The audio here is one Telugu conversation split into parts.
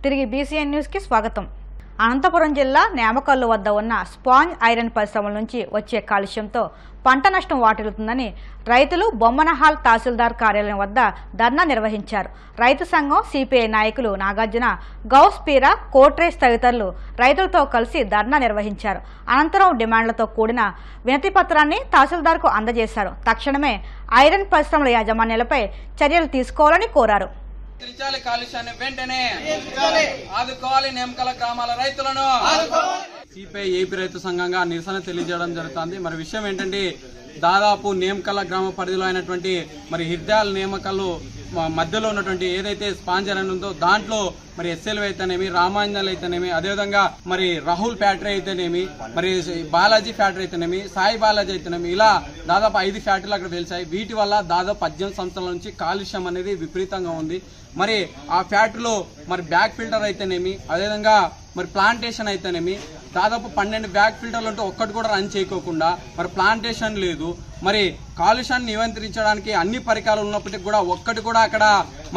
తిరిగి బీసీఎన్ న్యూస్ కి స్వాగతం. అనంతపురం జిల్లా నేమకల్లు వద్ద ఉన్న స్పాంజ్ ఐరన్ పరిశ్రమల నుంచి వచ్చే కాలుష్యంతో పంట నష్టం వాటిల్లుతుందని రైతులు బొమ్మనహాల్ తహసీల్దార్ కార్యాలయం వద్ద ధర్నా నిర్వహించారు. రైతు సంఘం సిపిఐ నాయకులు నాగార్జున, గౌస్ పీరా, కోట్రేస్ తదితరులు రైతులతో కలిసి ధర్నా నిర్వహించారు. అనంతరం డిమాండ్లతో కూడిన వినతి పత్రాన్ని తహసీల్దార్కు అందజేశారు. తక్షణమే ఐరన్ పరిశ్రమల యాజమాన్యాలపై చర్యలు తీసుకోవాలని కోరారు. కాలుష్యాన్ని వెంటనే ఆదుకోవాలి. నేమకల గ్రామాల రైతులను సిపిఐ ఏపీ రైతు సంఘంగా నిరసన తెలియజేయడం జరుగుతుంది. మరి విషయం ఏంటంటే, దాదాపు నేమకల గ్రామ పరిధిలో అయినటువంటి మరి హిర్దాల్ నేమకల్లు మధ్యలో ఉన్నటువంటి ఏదైతే స్పాంజ్ ఐరన్ ఉందో దాంట్లో మరి ఎస్ఎల్ అయితేనేమి, రామాంజల్ అయితేనేమి, అదేవిధంగా మరి రాహుల్ ఫ్యాక్టరీ అయితేనేమి, మరి బాలాజీ ఫ్యాక్టరీ అయితేనేమి, సాయి బాలాజీ అయితేనేమి, ఇలా దాదాపు 5 ఫ్యాక్టరీలు అక్కడ వెలిసాయి. వీటి వల్ల దాదాపు 18 సంవత్సరాల నుంచి కాలుష్యం అనేది విపరీతంగా ఉంది. మరి ఆ ఫ్యాక్టరీలో మరి బ్యాక్ ఫిల్టర్ అయితేనేమి, అదేవిధంగా మరి ప్లాంటేషన్ అయితేనేమి, దాదాపు 12 బ్యాక్ ఫిల్టర్లు ఉంటే ఒక్కటి కూడా రన్ చేయకోకుండా మరి ప్లాంటేషన్ లేదు. మరి కాలుష్యాన్ని నియంత్రించడానికి అన్ని పరికరాలు ఉన్నప్పటికీ కూడా ఒక్కటి కూడా అక్కడ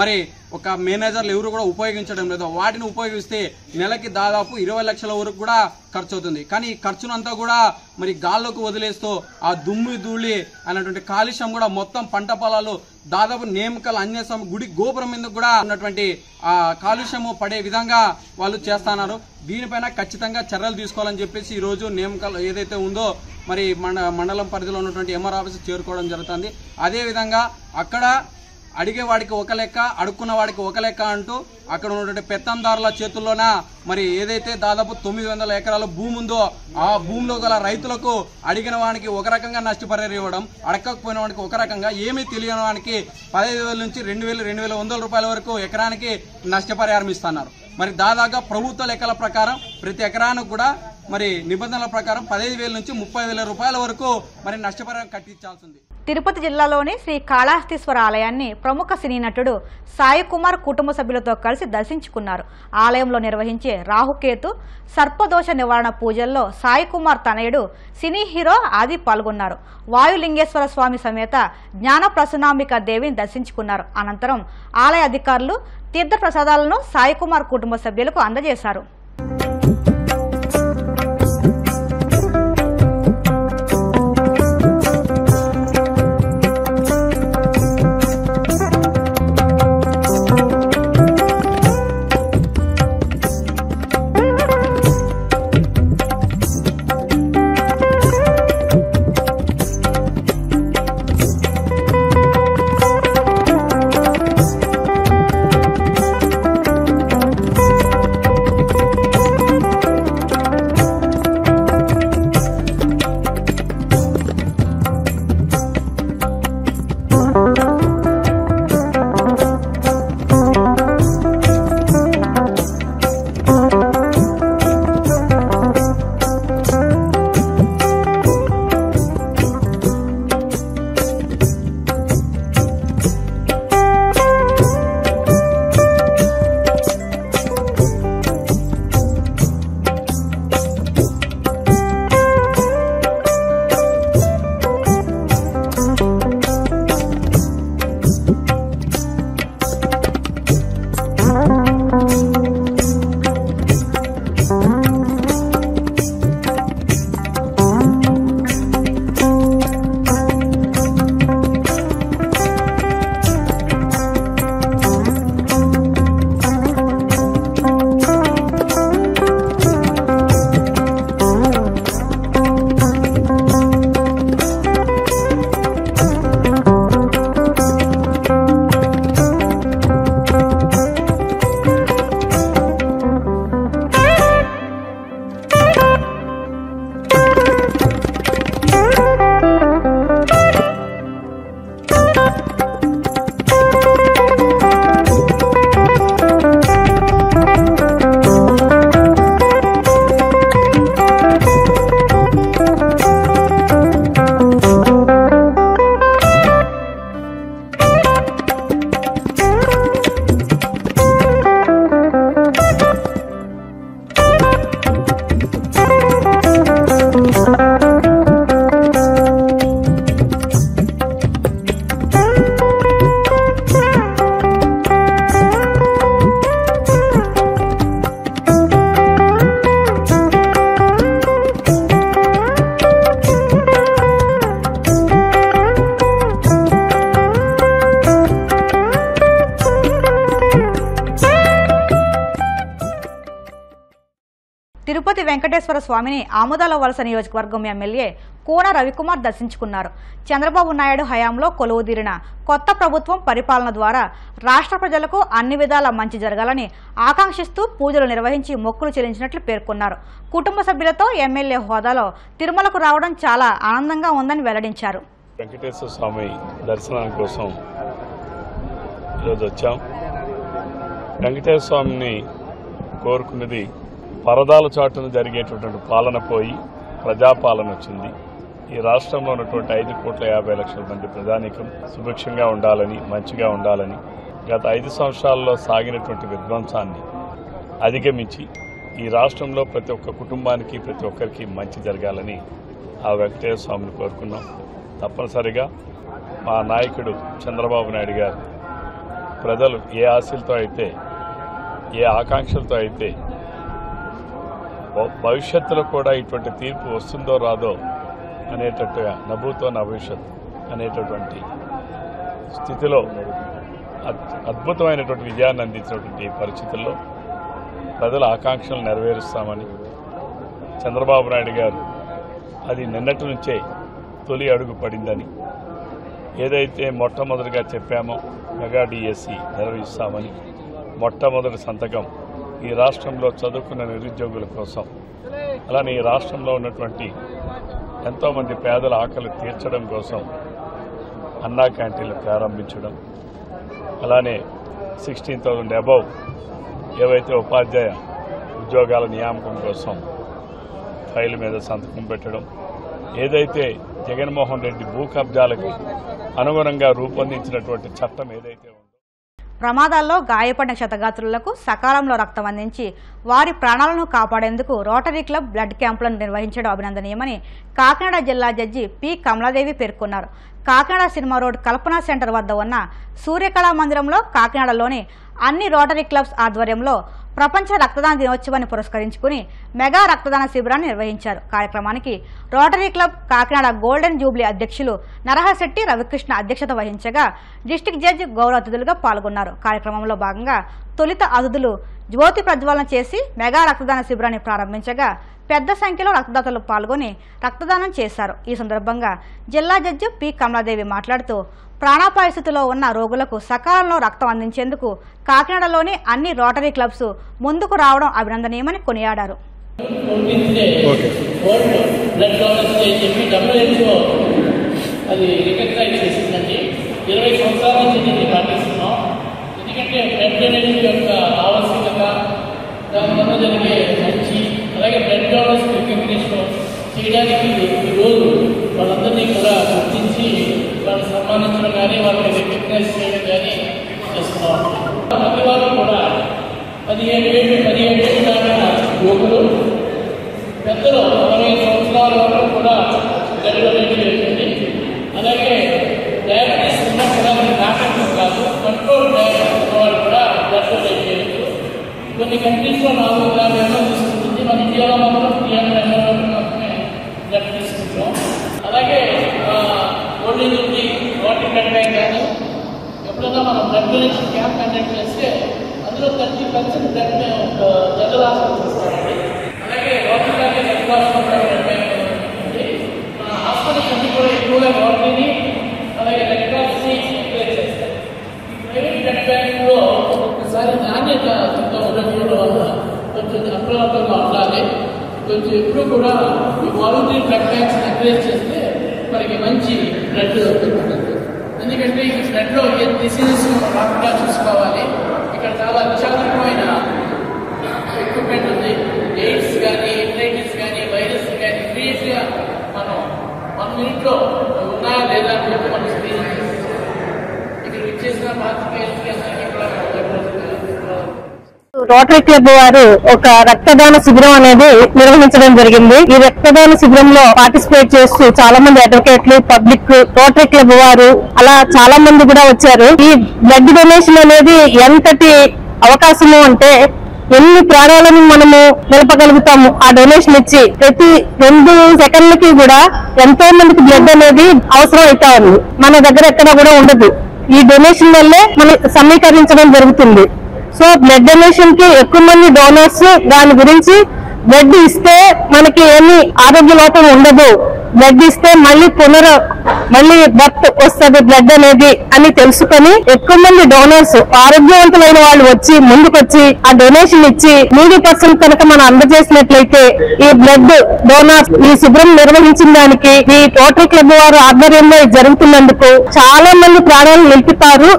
మరి ఒక మేనేజర్లు ఎవరు కూడా ఉపయోగించడం లేదు. వాటిని ఉపయోగిస్తే నెలకి దాదాపు 20 లక్షల వరకు కూడా ఖర్చు అవుతుంది. కానీ ఈ ఖర్చునంతా కూడా మరి గాల్లోకి వదిలేస్తూ ఆ దుమ్ము ధూళి అనేటువంటి కాలుష్యం కూడా మొత్తం పంట పొలాలు దాదాపు నేమకల్ అన్యసం గుడి గోపురం మీద కూడా ఉన్నటువంటి ఆ కాలుష్యము పడే విధంగా వాళ్ళు చేస్తున్నారు. దీనిపైన ఖచ్చితంగా చర్యలు తీసుకోవాలని చెప్పేసి ఈ రోజు నేమకల్ ఏదైతే ఉందో మరి మండలం పరిధిలో ఉన్నటువంటి ఎంఆర్ ఆఫీస్ చేరుకోవడం జరుగుతుంది. అదే విధంగా అక్కడ అడిగే వాడికి ఒక లెక్క, అడుక్కున్న వాడికి ఒక లెక్క అంటూ అక్కడ ఉన్నటువంటి పెత్తందారుల చేతుల్లోన మరి ఏదైతే దాదాపు 900 ఎకరాల భూమి ఉందో ఆ భూమిలో గల రైతులకు అడిగిన వానికి ఒక రకంగా నష్టపరిహారం ఇవ్వడం, అడగకపోయిన వానికి ఒక రకంగా, ఏమీ తెలియని వానికి 15,000 నుంచి 2,000, 2,100 రూపాయల వరకు ఎకరానికి నష్టపరిహారం ఇస్తున్నారు. మరి దాదాపుగా ప్రభుత్వ లెక్కల ప్రకారం ప్రతి ఎకరానికి కూడా మరి నిబంధనల ప్రకారం 15,000 నుంచి 30,000 రూపాయల వరకు మరి నష్టపరిహారం కట్టించాల్సింది. తిరుపతి జిల్లాలోని శ్రీ కాళహస్తీశ్వర ఆలయాన్ని ప్రముఖ సినీ నటుడు సాయి కుమార్ కుటుంబ సభ్యులతో కలిసి దర్శించుకున్నారు. ఆలయంలో నిర్వహించే రాహుకేతు సర్పదోష నివారణ పూజల్లో సాయి కుమార్ తనయుడు సినీ హీరో ఆది పాల్గొన్నారు. వాయులింగేశ్వర స్వామి సమేత జ్ఞాన ప్రసన్నాంబిక దేవిని దర్శించుకున్నారు. అనంతరం ఆలయ అధికారులు తీర్థ ప్రసాదాలను సాయి కుమార్ కుటుంబ సభ్యులకు అందజేశారు. తిరుపతి వెంకటేశ్వర స్వామిని ఆముదాల వలస నియోజకవర్గం ఎమ్మెల్యే కోన రవికుమార్ దర్శించుకున్నారు. చంద్రబాబు నాయుడు హయాంలో కొలువుదీరిన కొత్త ప్రభుత్వం పరిపాలన ద్వారా రాష్ట్ర ప్రజలకు అన్ని విధాల మంచి జరగాలని ఆకాంక్షిస్తూ పూజలు నిర్వహించి మొక్కులు చెల్లించినట్లు పేర్కొన్నారు. కుటుంబ సభ్యులతో ఎమ్మెల్యే హోదాలో తిరుమలకు రావడం చాలా ఆనందంగా ఉందని వెల్లడించారు. వెంకటేశ్వర స్వామి దర్శనం కోసం ఈరోజు వచ్చాం. వెంకటేశ్వర స్వామిని కోరుకున్నది పరదాల చాటున జరిగేటటువంటి పాలన పోయి ప్రజాపాలన వచ్చింది. ఈ రాష్ట్రంలో ఉన్నటువంటి 5,50,00,000 మంది ప్రజానీకం సుభిక్షంగా ఉండాలని, మంచిగా ఉండాలని, గత 5 సంవత్సరాల్లో సాగినటువంటి విధ్వంసాన్ని అధిగమించి ఈ రాష్ట్రంలో ప్రతి ఒక్క కుటుంబానికి, ప్రతి ఒక్కరికి మంచి జరగాలని ఆ వెంకటేశ్వర స్వామిని కోరుకున్నాం. తప్పనిసరిగా మా నాయకుడు చంద్రబాబు నాయుడు గారు ప్రజలు ఏ ఆశలతో అయితే, ఏ ఆకాంక్షలతో అయితే భవిష్యత్తులో కూడా ఇటువంటి తీర్పు వస్తుందో రాదో అనేటట్టుగా నభూతో నభవిష్యత్ అనేటటువంటి స్థితిలో అద్భుతమైనటువంటి విజయాన్ని అందించినటువంటి పరిస్థితుల్లో ప్రజల ఆకాంక్షలు నెరవేరుస్తామని చంద్రబాబు నాయుడు గారు అది నిన్నటి నుంచే తొలి అడుగు పడిందని, ఏదైతే మొట్టమొదటిగా చెప్పామో మెగా డిఎస్సి నిర్వహిస్తామని మొట్టమొదటి సంతకం ఈ రాష్ట్రంలో చదువుకున్న నిరుద్యోగుల కోసం, అలానే ఈ రాష్ట్రంలో ఉన్నటువంటి ఎంతోమంది పేదల ఆకలి తీర్చడం కోసం అన్నా క్యాంటీన్లు ప్రారంభించడం, అలానే 16,000 అబౌవ్ ఏవైతే ఉపాధ్యాయ ఉద్యోగాల నియామకం కోసం ఫైల్ మీద సంతకం పెట్టడం, ఏదైతే జగన్మోహన్ రెడ్డి భూ కబ్జాలకు అనుగుణంగా రూపొందించినటువంటి చట్టం ఏదైతే ఉందో, ప్రమాదాల్లో గాయపడిన క్షతగాత్రులకు సకాలంలో రక్తం అందించి వారి ప్రాణాలను కాపాడేందుకు రోటరీ క్లబ్ బ్లడ్ క్యాంపులను నిర్వహించడం అభినందనీయమని కాకినాడ జిల్లా జడ్జి పి కమలాదేవి పేర్కొన్నారు. కాకినాడ సినిమా రోడ్ కల్పనా సెంటర్ వద్ద ఉన్న సూర్యకళా మందిరంలో కాకినాడలోని అన్ని రోటరీ క్లబ్స్ ఆధ్వర్యంలో ప్రపంచ రక్తదాన దినోత్సవాన్ని పురస్కరించుకుని మెగా రక్తదాన శిబిరాన్ని నిర్వహించారు. కార్యక్రమానికి rotary club Kakinada golden Jubilee అధ్యక్షులు నరహశెట్టి రవికృష్ణ అధ్యక్షత వహించగా డిస్టిక్ జడ్జి గౌరవ అతిథులుగా పాల్గొన్నారు. కార్యక్రమంలో భాగంగా తొలుత అతిథులు జ్యోతి ప్రజ్వలన చేసి మెగా రక్తదాన శిబిరాన్ని ప్రారంభించగా పెద్ద సంఖ్యలో రక్తదాతలు పాల్గొని రక్తదానం చేశారు. ఈ సందర్భంగా జిల్లా జడ్జి పి కమలాదేవి మాట్లాడుతూ ప్రాణాపాయ స్థితిలో ఉన్న రోగులకు సకాలంలో రక్తం అందించేందుకు కాకినాడలోని అన్ని రోటరీ క్లబ్స్ ముందుకు రావడం అభినందనీయమని కొనియాడారు. అలాగే బ్లడ్ డోనర్స్ రికగ్నిషన్ చేయడానికి ఈరోజు వాళ్ళందరినీ కూడా గుర్తించి వాళ్ళని సన్మానించడం కానీ వాళ్ళని రికగ్నైజ్ చేయడం కానీ చేస్తున్నాం. ప్రతి వారు కూడా 17 దాకా యువకులు, పెద్దలు 60 సంవత్సరాల వరకు కూడా బ్లడ్ డొనేట్ చేస్తుంది. అలాగే డయాబెటీస్ ఉన్నా కూడా నాటకం కాదు, కంట్రోల్ డయాబెటీస్ ఉన్న వాళ్ళు కూడా బ్లడ్ డొనేట్ చేయొచ్చు. కొన్ని కంట్రీస్లో 4 గ్రాముల ఎంఎల్ తీసుకుంటుంది, మన ఇండియాలో మాత్రం 300 ml వరకు మాత్రమే బ్లడ్ తీసుకుంటాం. అలాగే ఓల్డేజ్ ఉంది వాటర్ బ్లడ్ బ్యాంక్ కానీ ఎప్పుడైనా మనం బ్లడ్ డొనేషన్ క్యాంప్ కండక్ట్ చేస్తే అందులో 30% బ్లడ్ జనరల్ హాస్పిటల్ ఇస్తామండి. అలాగే rotary red cross blood bank ఉంది. మన హాస్పిటల్స్ అన్ని కూడా ఎక్కువగా రోటరీని అలాగే రెడ్ క్రాస్ని ఎంకరేజ్ చేస్తాయి. ఈ ప్రైవేట్ బ్లడ్ బ్యాంకులో ఒకసారి నాణ్యత ఉండడం వల్ల కొంచెం అప్రమత్తంగా ఉండాలి. కొంచెం ఎప్పుడు కూడా ఈ వాలంటరీ బ్లడ్ బ్యాంక్స్ ఎంకరేజ్ చేస్తే మనకి మంచి బ్లడ్ దొరుకుతుంది. ఎందుకంటే ఈ బ్లడ్లో ఏ డిసీజెస్ రాకుండా చూసుకోవాలి. ఇక్కడ చాలా విశాలమైన ఎక్విప్మెంట్ ఉంది. ఎయిడ్స్ కానీ, హెపటైటిస్ కానీ, వైరస్ కానీ ఇమీడియట్గా మనం 1 minute ఉన్నాయా లేదా అని చెప్పి మనం స్క్రీనింగ్ చేస్తాం. ఇక్కడ ఇచ్చేసిన పాత్రికేయులకి అందరికీ కూడా రోటరీ క్లబ్ వారు ఒక రక్తదాన శిబిరం అనేది నిర్వహించడం జరిగింది. ఈ రక్తదాన శిబిరంలో పార్టిసిపేట్ చేస్తూ చాలా మంది అడ్వకేట్లు, పబ్లిక్, రోటరీ క్లబ్ వారు అలా చాలా మంది కూడా వచ్చారు. ఈ బ్లడ్ డొనేషన్ అనేది ఎంతటి అవకాశము అంటే ఎన్ని ప్రాణాలను మనము నిలపగలుగుతాము ఆ డొనేషన్ ఇచ్చి. ప్రతి 2 సెకండ్లకి కూడా ఎంతో మందికి బ్లడ్ అనేది అవసరం అవుతా ఉంది. మన దగ్గర ఎక్కడ కూడా ఉండదు. ఈ డొనేషన్ వల్లే మనం సమీకరించడం జరుగుతుంది. సో బ్లడ్ డొనేషన్ కి ఎక్కువ మంది డోనర్స్ దాని గురించి బ్లడ్ ఇస్తే మనకి ఏమి ఆరోగ్య లోపం ఉండదు, బ్లడ్ ఇస్తే మళ్ళీ బర్త్ వస్తుంది బ్లడ్ అనేది అని తెలుసుకొని ఎక్కువ మంది డోనర్స్ ఆరోగ్యవంతులైన వాళ్ళు వచ్చి ముందుకొచ్చి ఆ డొనేషన్ ఇచ్చి 3% కనుక మనం అందజేసినట్లయితే ఈ బ్లడ్ డోనర్స్ ఈ శిబిరం నిర్వహించిన దానికి ఈ రోటరీ క్లబ్ వారు ఆధ్వర్యంలో జరుగుతున్నందుకు చాలా మంది ప్రాణాలు నిలుపుతారు.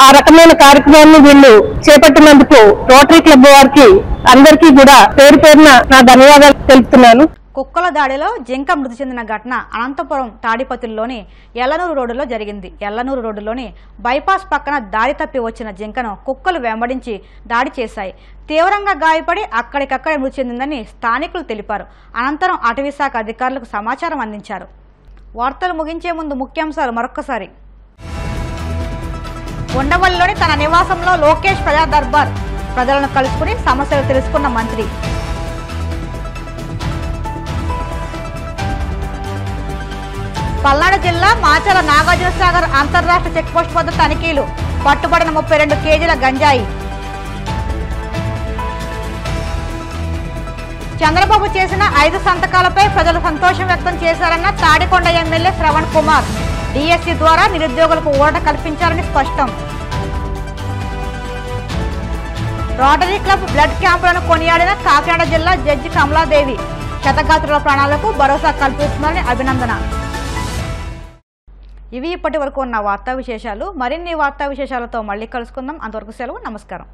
ఆ రకమైన కార్యక్రమాన్ని వీళ్ళు చేపట్టినందుకు రోటరీ క్లబ్ వారికి అందరికీ కూడా పేరు పేరున నా ధన్యవాదాలు తెలుపుతున్నాను. కుక్కల దాడిలో జింక మృతి చెందిన ఘటన అనంతపురం తాడిపత్రిలోని ఎల్లనూరు రోడ్డులో జరిగింది. ఎల్లనూరు రోడ్డులోని బైపాస్ పక్కన దారి తప్పి వచ్చిన జింకను కుక్కలు వెంబడించి దాడి చేశాయి. తీవ్రంగా గాయపడి అక్కడికక్కడే మృతి చెందిందని స్థానికులు తెలిపారు. అనంతరం అటవీశాఖ అధికారులకు సమాచారం అందించారు. వార్తలు ముగించే ముందు ముఖ్యాంశాలు మరొక్కసారి. ఉండవల్లిలోని తన నివాసంలో లోకేష్ ప్రజా దర్బార్, ప్రజలను కలుసుకుని సమస్యలు తెలుసుకున్న మంత్రి. పల్నాడు జిల్లా మాచల నాగార్జున సాగర్ అంతర్రాష్ట్ర చెక్పోస్ట్ వద్ద తనిఖీలు, పట్టుబడిన 32 కేజీల గంజాయి. చంద్రబాబు చేసిన 5 సంతకాలపై ప్రజలు సంతోషం వ్యక్తం చేశారన్న తాడికొండ ఎమ్మెల్యే శ్రవణ్ కుమార్. డిఎస్సి ద్వారా నిరుద్యోగులకు ఊరట కల్పించారని స్పష్టం. రోటరీ క్లబ్ బ్లడ్ క్యాంపులను కొనియాడిన కాకినాడ జిల్లా జడ్జి కమలాదేవి. క్షతగాత్రుల ప్రాణాలకు భరోసా కల్పిస్తున్నారని అభినందన. ఇవి ఇప్పటి వరకు ఉన్న వార్తా విశేషాలు. మరిన్ని వార్తా విశేషాలతో మళ్ళీ కలుసుకుందాం. అంతవరకు సెలవు. నమస్కారం.